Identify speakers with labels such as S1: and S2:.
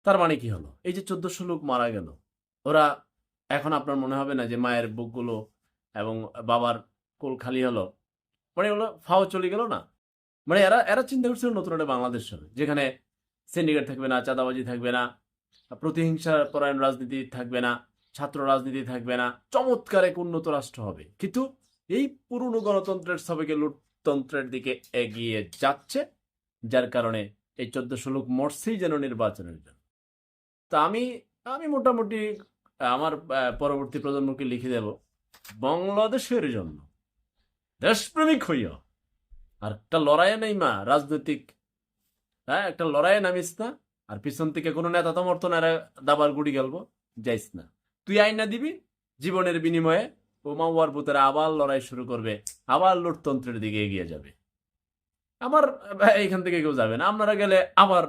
S1: তার মানে কি হলো? এই যে ১৪০০ লোক মারা গেল, ওরা এখন আপনার মনে হবে না যে মায়ের বুকগুলো এবং বাবার কোল খালি হলো? মানে ওগুলো ফাও চলে গেল না? মানে এরা এরা চিন্তা করছিল নতুন একটা বাংলাদেশ হবে, যেখানে সিন্ডিকেট থাকবে না, চাঁদাবাজি থাকবে না, প্রতিহিংসা পরায়ণ রাজনীতি থাকবে না, ছাত্র রাজনীতি থাকবে না, চমৎকার এক উন্নত রাষ্ট্র হবে। কিন্তু এই পুরনো গণতন্ত্রের সবাইকে লুটতন্ত্রের দিকে এগিয়ে যাচ্ছে, যার কারণে এই ১৪০০ লোক মরছেই যেন নির্বাচনের জন্য। তা আমি আমি মোটামুটি আমার পরবর্তী প্রজন্মকে লিখে দেব, বাংলাদেশের জন্য দেশপ্রেমিক হইয়া আর একটা লড়াইয়ে নেই মা রাজনৈতিক, হ্যাঁ একটা লড়াইয়ে নামিস না, আর পিছন থেকে কোনো নেতা সমর্থন আর দাবার গুড়ি গেলবো যাইস না। তুই আইনা দিবি, জীবনের বিনিময়ে ও মাওয়ার ভূতেরা আবার লড়াই শুরু করবে, আবার লুটতন্ত্রের দিকে এগিয়ে যাবে। আমার এইখান থেকে কেউ যাবে না, আপনারা গেলে আবার